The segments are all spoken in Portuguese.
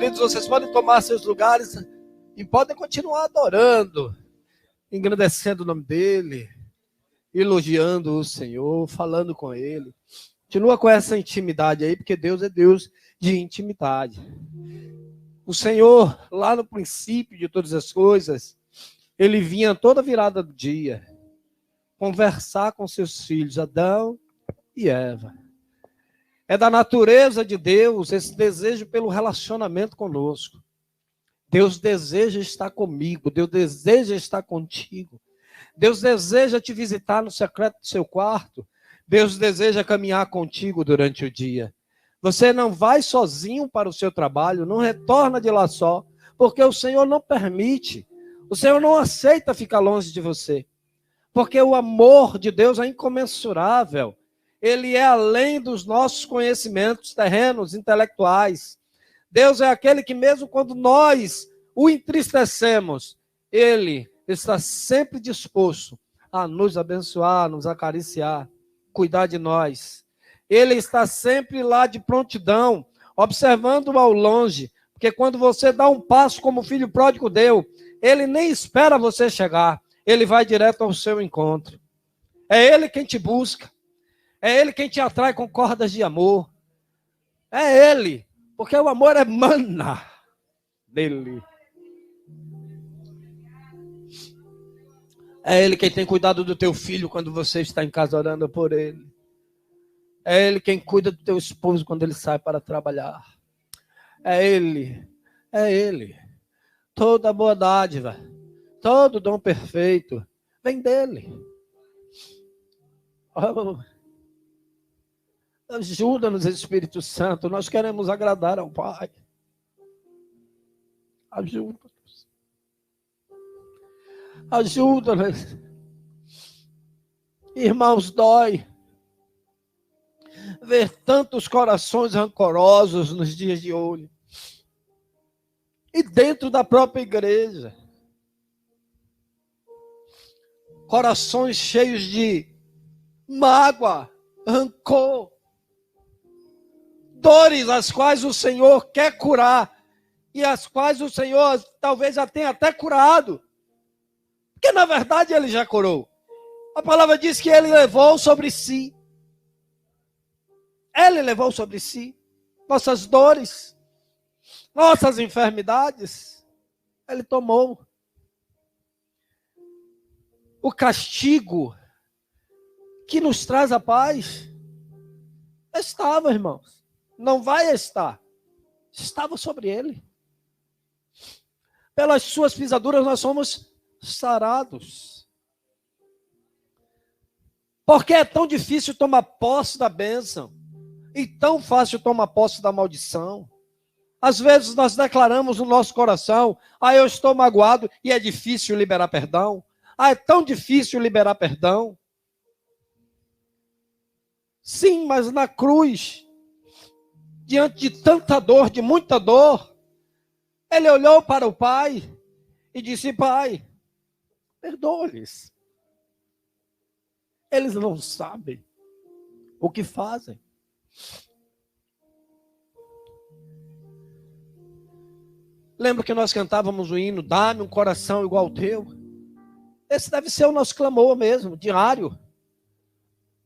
queridos, vocês podem tomar seus lugares e podem continuar adorando, engrandecendo o nome dele, elogiando o Senhor, falando com ele. Continua com essa intimidade aí, porque Deus é Deus de intimidade. O Senhor, lá no princípio de todas as coisas, ele vinha toda virada do dia conversar com seus filhos, Adão e Eva. É da natureza de Deus esse desejo pelo relacionamento conosco. Deus deseja estar comigo, Deus deseja estar contigo. Deus deseja te visitar no secreto do seu quarto. Deus deseja caminhar contigo durante o dia. Você não vai sozinho para o seu trabalho, não retorna de lá só, porque o Senhor não permite. O Senhor não aceita ficar longe de você. Porque o amor de Deus é incomensurável. Ele é além dos nossos conhecimentos terrenos, intelectuais. Deus é aquele que mesmo quando nós o entristecemos, ele está sempre disposto a nos abençoar, nos acariciar, cuidar de nós. Ele está sempre lá de prontidão, observando ao longe, porque quando você dá um passo como o filho pródigo deu, ele nem espera você chegar, ele vai direto ao seu encontro. É ele quem te busca, é ele quem te atrai com cordas de amor, é ele, porque o amor emana dele. É ele quem tem cuidado do teu filho quando você está em casa orando por ele. É ele quem cuida do teu esposo quando ele sai para trabalhar. É ele. É ele. Toda boa dádiva, todo dom perfeito vem dele. Oh, ajuda-nos, Espírito Santo. Nós queremos agradar ao Pai. Ajuda-nos. Ajuda-nos. Irmãos, dói ver tantos corações rancorosos nos dias de hoje. E dentro da própria igreja. Corações cheios de mágoa, rancor. Dores as quais o Senhor quer curar. E as quais o Senhor talvez já tenha até curado. Porque na verdade ele já curou. A palavra diz que ele levou sobre si. Ele levou sobre si nossas dores, nossas enfermidades. Ele tomou. O castigo que nos traz a paz estava, irmãos. Não vai estar. Estava sobre ele. Pelas suas pisaduras nós somos sarados. Porque é tão difícil tomar posse da bênção e tão fácil tomar posse da maldição. Às vezes nós declaramos no nosso coração: eu estou magoado, e é difícil liberar perdão. É tão difícil liberar perdão. Sim, mas na cruz, diante de tanta dor, de muita dor, ele olhou para o Pai e disse: Pai, perdoa-lhes. Eles não sabem o que fazem. Lembra que nós cantávamos o hino: dá-me um coração igual ao teu? Esse deve ser o nosso clamor mesmo, diário.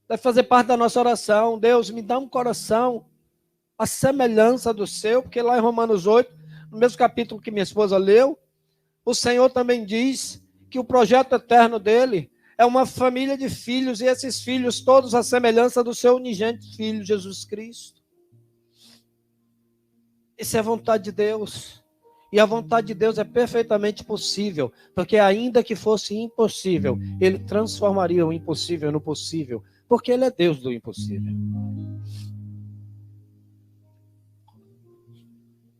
Deve fazer parte da nossa oração. Deus, me dá um coração à semelhança do seu, porque lá em Romanos 8, no mesmo capítulo que minha esposa leu, o Senhor também diz que o projeto eterno dele é uma família de filhos, e esses filhos todos à semelhança do seu unigênito Filho, Jesus Cristo. Isso é a vontade de Deus. E a vontade de Deus é perfeitamente possível, porque ainda que fosse impossível, ele transformaria o impossível no possível, porque ele é Deus do impossível.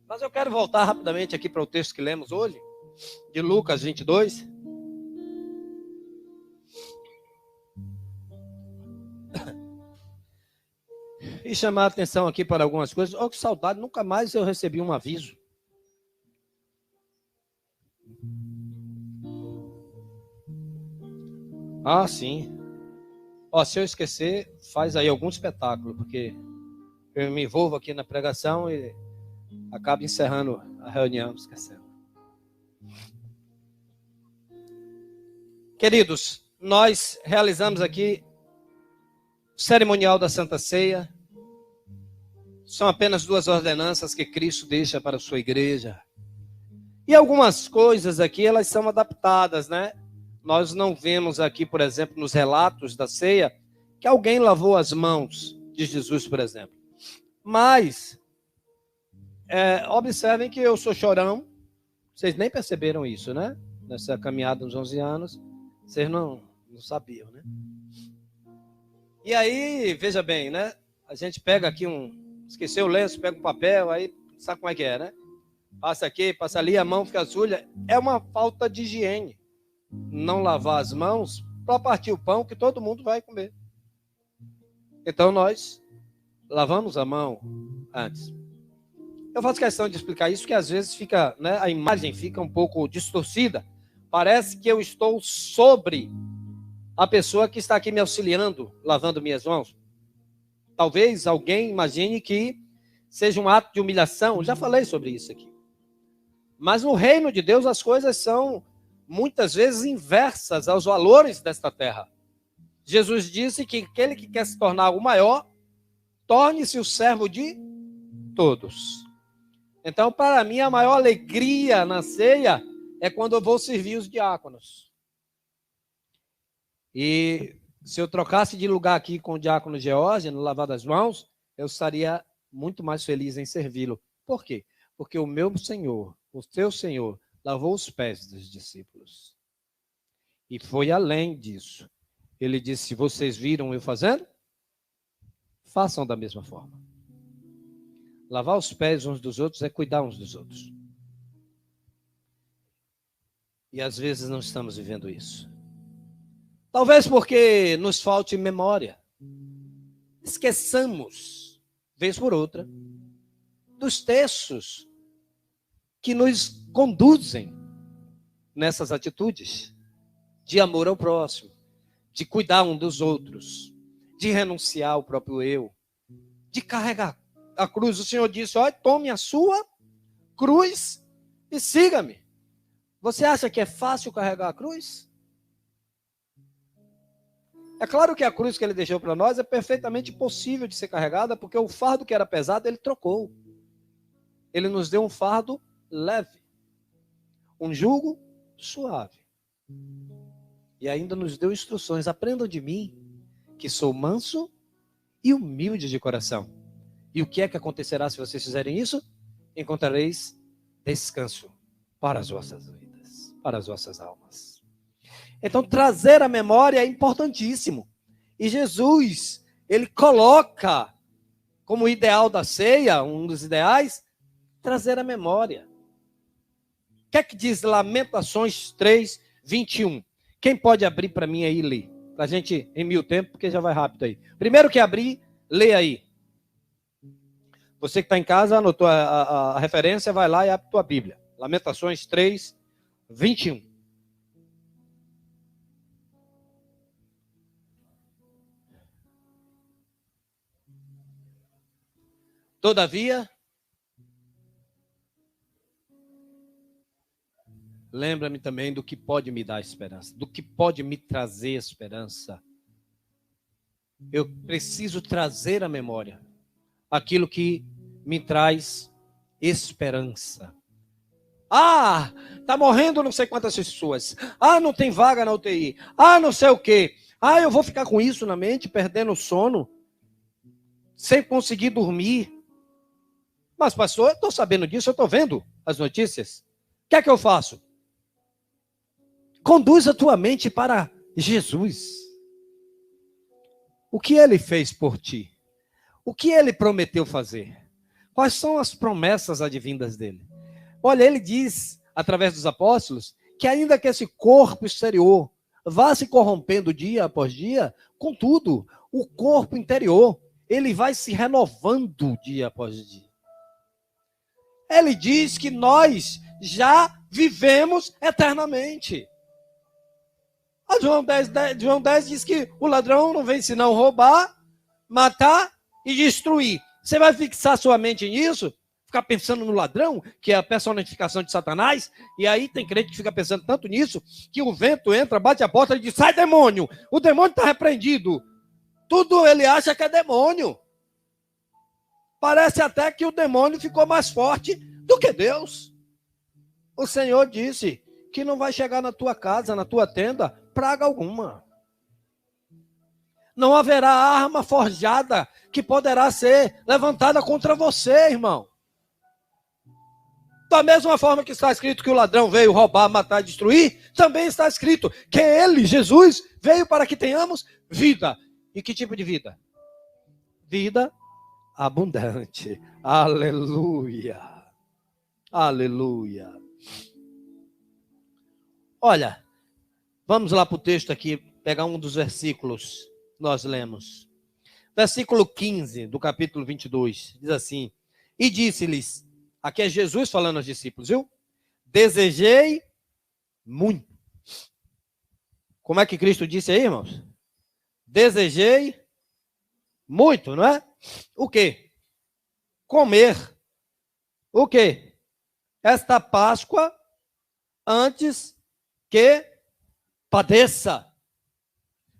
Mas eu quero voltar rapidamente aqui para o texto que lemos hoje, de Lucas 22. E chamar a atenção aqui para algumas coisas. Oh, que saudade, nunca mais eu recebi um aviso. Ah, sim. Se eu esquecer, faz aí algum espetáculo, porque eu me envolvo aqui na pregação e acaba encerrando a reunião, esquecendo. Queridos, nós realizamos aqui o cerimonial da Santa Ceia. São apenas 2 ordenanças que Cristo deixa para a sua igreja. E algumas coisas aqui, elas são adaptadas, né? Nós não vemos aqui, por exemplo, nos relatos da ceia, que alguém lavou as mãos de Jesus, por exemplo. Mas, observem que eu sou chorão. Vocês nem perceberam isso, né? Nessa caminhada uns 11 anos. Vocês não sabiam, né? E aí, veja bem, né? A gente pega aqui esqueceu o lenço, pega um papel, aí sabe como é que é, né? Passa aqui, passa ali, a mão fica suja. É uma falta de higiene. Não lavar as mãos para partir o pão que todo mundo vai comer. Então nós lavamos a mão antes. Eu faço questão de explicar isso, que às vezes fica, né, a imagem fica um pouco distorcida. Parece que eu estou sobre a pessoa que está aqui me auxiliando, lavando minhas mãos. Talvez alguém imagine que seja um ato de humilhação. Eu já falei sobre isso aqui. Mas no reino de Deus as coisas são muitas vezes inversas aos valores desta terra. Jesus disse que aquele que quer se tornar o maior, torne-se o servo de todos. Então, para mim, a maior alegria na ceia é quando eu vou servir os diáconos. E se eu trocasse de lugar aqui com o diácono George, no lavar das mãos, eu estaria muito mais feliz em servi-lo. Por quê? Porque o meu Senhor, o teu Senhor, lavou os pés dos discípulos. E foi além disso. Ele disse, vocês viram eu fazendo? Façam da mesma forma. Lavar os pés uns dos outros é cuidar uns dos outros. E às vezes não estamos vivendo isso. Talvez porque nos falte memória. Esqueçamos, vez por outra, dos textos que nos conduzem nessas atitudes de amor ao próximo, de cuidar um dos outros, de renunciar ao próprio eu, de carregar a cruz. O Senhor disse, olha, tome a sua cruz e siga-me. Você acha que é fácil carregar a cruz? É claro que a cruz que ele deixou para nós é perfeitamente possível de ser carregada, porque o fardo que era pesado, ele trocou. Ele nos deu um fardo leve, um jugo suave. E ainda nos deu instruções, aprendam de mim, que sou manso e humilde de coração. E o que é que acontecerá se vocês fizerem isso? Encontrareis descanso para as vossas vidas, para as vossas almas. Então, trazer a memória é importantíssimo. E Jesus, ele coloca como ideal da ceia, um dos ideais, trazer a memória. O que é que diz Lamentações 3, 21? Quem pode abrir para mim aí e ler? Para a gente remir o tempo, porque já vai rápido aí. Primeiro que abrir, lê aí. Você que está em casa, anotou a referência, vai lá e abre a tua Bíblia. Lamentações 3, 21. Todavia, lembra-me também do que pode me dar esperança, do que pode me trazer esperança. Eu preciso trazer à memória aquilo que me traz esperança. Ah, tá morrendo não sei quantas pessoas. Ah, não tem vaga na UTI. Ah, não sei o quê. Ah, eu vou ficar com isso na mente, perdendo o sono, sem conseguir dormir. Mas, pastor, eu estou sabendo disso, eu estou vendo as notícias. O que é que eu faço? Conduz a tua mente para Jesus. O que ele fez por ti? O que ele prometeu fazer? Quais são as promessas advindas dele? Olha, ele diz, através dos apóstolos, que ainda que esse corpo exterior vá se corrompendo dia após dia, contudo, o corpo interior, ele vai se renovando dia após dia. Ele diz que nós já vivemos eternamente. A João 10 diz que o ladrão não vem senão roubar, matar e destruir. Você vai fixar sua mente nisso? ficar pensando no ladrão, que é a personificação de Satanás, e aí tem crente que fica pensando tanto nisso, que o vento entra, bate a porta e diz, sai demônio, o demônio está repreendido. Tudo ele acha que é demônio. Parece até que o demônio ficou mais forte do que Deus. O Senhor disse que não vai chegar na tua casa, na tua tenda, praga alguma. Não haverá arma forjada que poderá ser levantada contra você, irmão. Da mesma forma que está escrito que o ladrão veio roubar, matar e destruir, também está escrito que ele, Jesus, veio para que tenhamos vida. E que tipo de vida? Vida abundante. Aleluia. Aleluia. Olha, vamos lá para o texto aqui, pegar um dos versículos que nós lemos. Versículo 15 do capítulo 22, diz assim, e disse-lhes, aqui é Jesus falando aos discípulos, viu? Desejei muito. Como é que Cristo disse aí, irmãos? Desejei muito, não é? O quê? Comer. O quê? Esta Páscoa antes que padeça.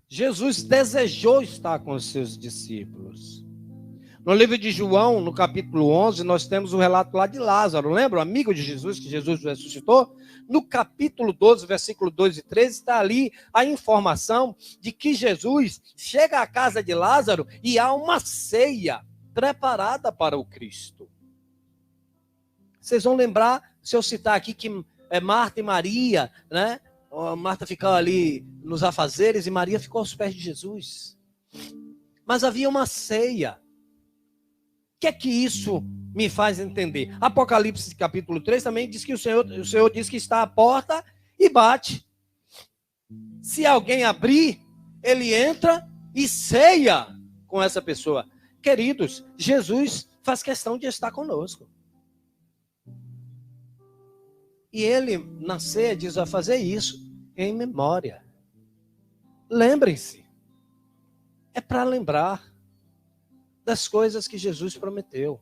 Jesus desejou estar com os seus discípulos. No livro de João, no capítulo 11, nós temos o relato lá de Lázaro, lembra? O amigo de Jesus, que Jesus ressuscitou. No capítulo 12, versículo 2 e 13, está ali a informação de que Jesus chega à casa de Lázaro e há uma ceia preparada para o Cristo. Vocês vão lembrar, se eu citar aqui que é Marta e Maria, né? Marta ficava ali nos afazeres e Maria ficou aos pés de Jesus. Mas havia uma ceia. O que é que isso me faz entender? Apocalipse capítulo 3 também diz que o Senhor diz que está à porta e bate. Se alguém abrir, ele entra e ceia com essa pessoa. Queridos, Jesus faz questão de estar conosco. E ele, na ceia, diz, vai fazer isso em memória. Lembrem-se. É para lembrar das coisas que Jesus prometeu.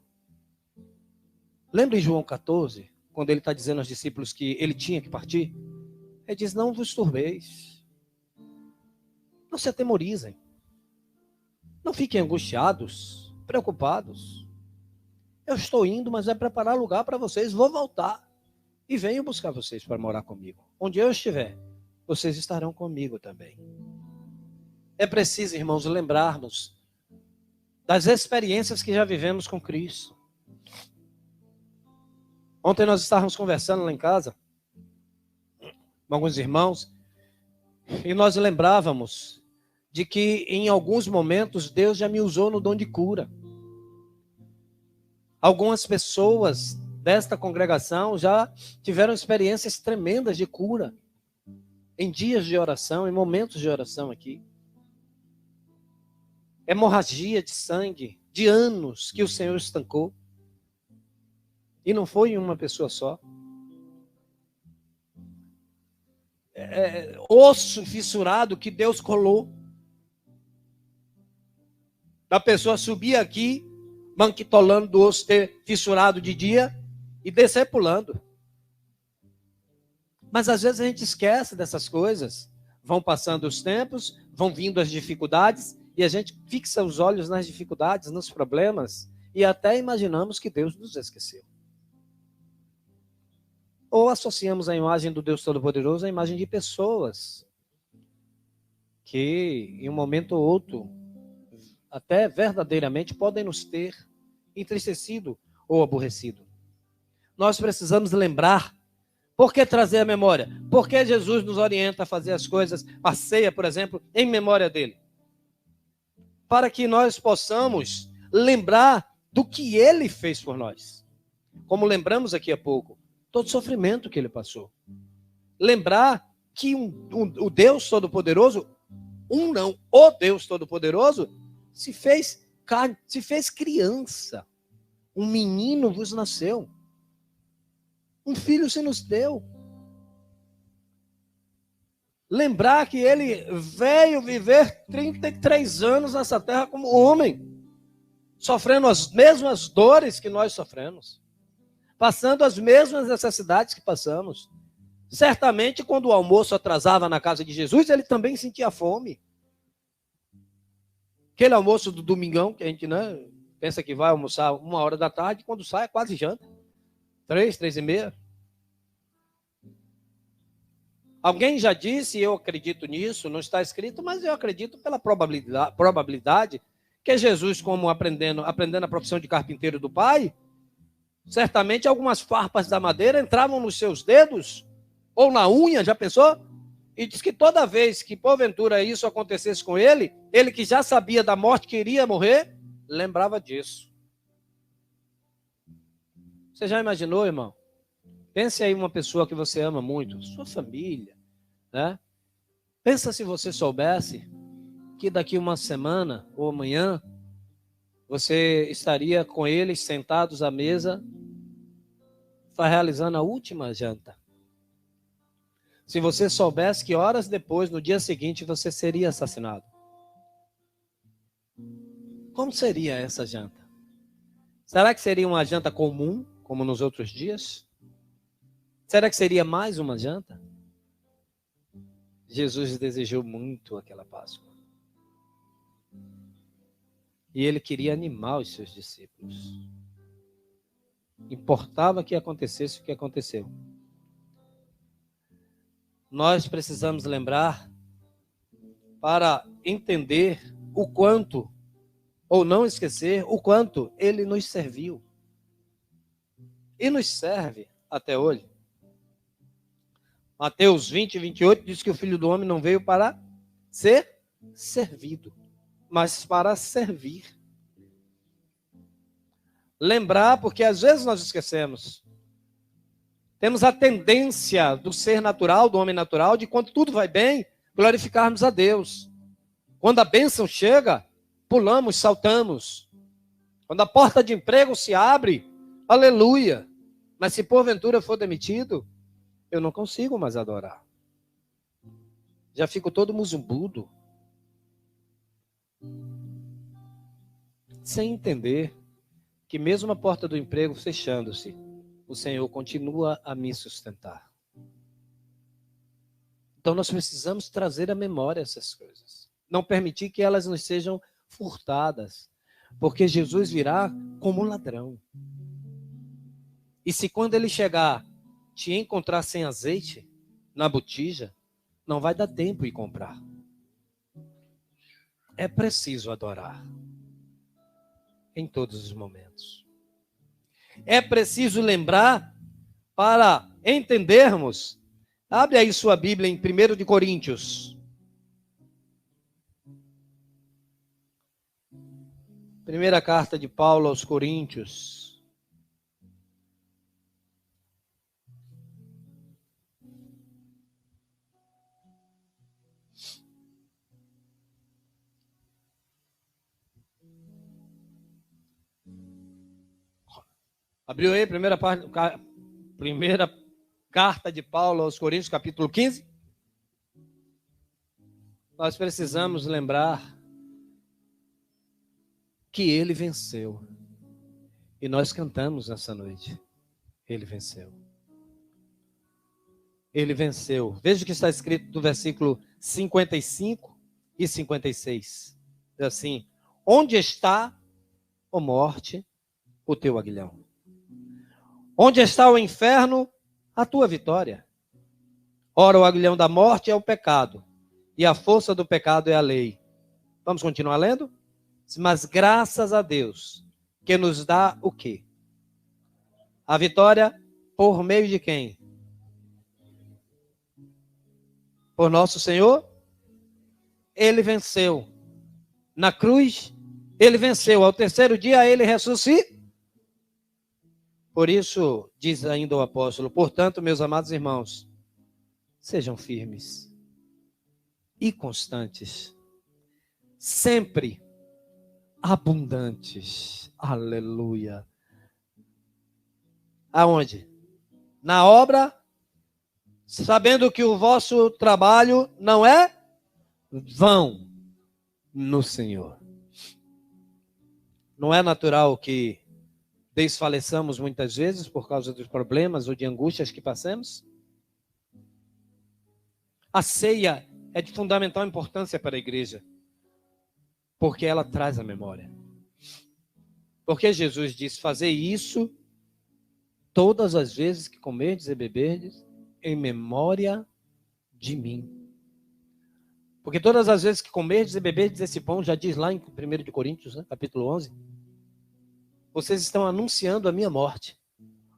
Lembra em João 14, quando ele está dizendo aos discípulos que ele tinha que partir? Ele diz, não vos turbeis. Não se atemorizem. Não fiquem angustiados, preocupados. Eu estou indo, mas é preparar lugar para vocês. Vou voltar. E venho buscar vocês para morar comigo. Onde eu estiver, vocês estarão comigo também. É preciso, irmãos, lembrarmos das experiências que já vivemos com Cristo. Ontem nós estávamos conversando lá em casa, com alguns irmãos, e nós lembrávamos de que em alguns momentos Deus já me usou no dom de cura. Algumas pessoas desta congregação já tiveram experiências tremendas de cura, em dias de oração, em momentos de oração aqui. Hemorragia de sangue, de anos que o Senhor estancou. E não foi em uma pessoa só. Osso fissurado que Deus colou. Da pessoa subir aqui, manquitolando do osso ter fissurado de dia e descer pulando. Mas às vezes a gente esquece dessas coisas. Vão passando os tempos, vão vindo as dificuldades, e a gente fixa os olhos nas dificuldades, nos problemas, e até imaginamos que Deus nos esqueceu. Ou associamos a imagem do Deus Todo-Poderoso à imagem de pessoas que, em um momento ou outro, até verdadeiramente podem nos ter entristecido ou aborrecido. Nós precisamos lembrar. Por que trazer a memória? Porque Jesus nos orienta a fazer as coisas, a ceia, por exemplo, em memória dele. Para que nós possamos lembrar do que ele fez por nós. Como lembramos aqui há pouco, todo o sofrimento que ele passou. Lembrar que o Deus Todo-Poderoso, o Deus Todo-Poderoso, se fez carne, se fez criança. Um menino vos nasceu. Um filho se nos deu. Lembrar que ele veio viver 33 anos nessa terra como homem, sofrendo as mesmas dores que nós sofremos. passando as mesmas necessidades que passamos. Certamente, quando o almoço atrasava na casa de Jesus, ele também sentia fome. Aquele almoço do domingão, que a gente, né, pensa que vai almoçar 1h da tarde, quando sai é quase janta. 3h30. Alguém já disse, e eu acredito nisso, não está escrito, mas eu acredito pela probabilidade que Jesus, como aprendendo a profissão de carpinteiro do pai, certamente algumas farpas da madeira entravam nos seus dedos, ou na unha, já pensou? E diz que toda vez que porventura isso acontecesse com ele, ele que já sabia da morte que iria morrer, lembrava disso. Você já imaginou, irmão? Pense aí uma pessoa que você ama muito, sua família, né? Pensa se você soubesse que daqui uma semana ou amanhã você estaria com eles sentados à mesa, realizando a última janta. Se você soubesse que horas depois, no dia seguinte, você seria assassinado. Como seria essa janta? Será que seria uma janta comum, como nos outros dias? Será que seria mais uma janta? Jesus desejou muito aquela Páscoa. E ele queria animar os seus discípulos. Importava que acontecesse o que aconteceu. Nós precisamos lembrar para entender o quanto, ou não esquecer, o quanto ele nos serviu. E nos serve até hoje. Mateus 20:28 diz que o Filho do Homem não veio para ser servido, mas para servir. Lembrar, porque às vezes nós esquecemos. Temos a tendência do ser natural, do homem natural, de quando tudo vai bem, glorificarmos a Deus. Quando a bênção chega, pulamos, saltamos. Quando a porta de emprego se abre, aleluia. Mas se porventura for demitido, eu não consigo mais adorar. Já fico todo muzumbudo. Sem entender que mesmo a porta do emprego fechando-se, o Senhor continua a me sustentar. Então nós precisamos trazer à memória essas coisas. Não permitir que elas nos sejam furtadas. Porque Jesus virá como ladrão. E se quando ele chegar, te encontrar sem azeite na botija, não vai dar tempo de comprar. É preciso adorar. Em todos os momentos. É preciso lembrar para entendermos. Abre aí sua Bíblia em 1 de Coríntios. Primeira carta de Paulo aos Coríntios. Abriu aí, primeira carta de Paulo aos Coríntios, capítulo 15. Nós precisamos lembrar que ele venceu. E nós cantamos nessa noite. Ele venceu. Ele venceu. Veja o que está escrito no versículo 55 e 56. Diz assim: onde está, ó morte, o teu aguilhão? Onde está o inferno, a tua vitória? Ora, o aguilhão da morte é o pecado, e a força do pecado é a lei. Vamos continuar lendo? Mas graças a Deus, que nos dá o quê? A vitória por meio de quem? Por nosso Senhor? Ele venceu. Na cruz, ele venceu. Ao terceiro dia, ele ressuscitou. Por isso, diz ainda o apóstolo, portanto, meus amados irmãos, sejam firmes e constantes, sempre abundantes. Aleluia. Aonde? Na obra, sabendo que o vosso trabalho não é vão no Senhor. Não é natural que desfaleçamos muitas vezes por causa dos problemas ou de angústias que passamos? A ceia é de fundamental importância para a igreja, porque ela traz a memória. Porque Jesus disse: fazer isso todas as vezes que comerdes e beberdes, em memória de mim. Porque todas as vezes que comerdes e beberdes esse pão, já diz lá em 1 de Coríntios, né, capítulo 11, vocês estão anunciando a minha morte,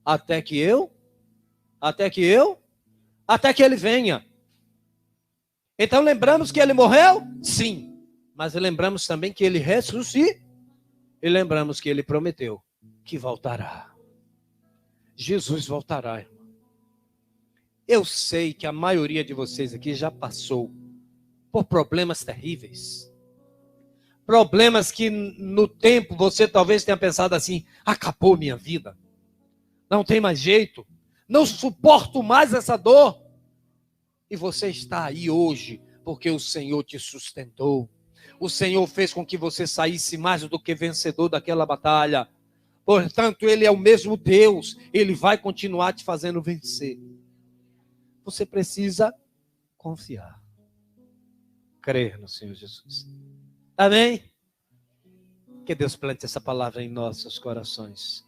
até que ele venha. Então lembramos que ele morreu? Sim. Mas lembramos também que ele ressuscitou. E lembramos que ele prometeu que voltará. Jesus voltará, irmão. Eu sei que a maioria de vocês aqui já passou por problemas terríveis. Problemas que no tempo você talvez tenha pensado assim: acabou minha vida. Não tem mais jeito. Não suporto mais essa dor. E você está aí hoje porque o Senhor te sustentou. O Senhor fez com que você saísse mais do que vencedor daquela batalha. Portanto, Ele é o mesmo Deus. Ele vai continuar te fazendo vencer. Você precisa confiar. Crer no Senhor Jesus. Amém? Que Deus plante essa palavra em nossos corações.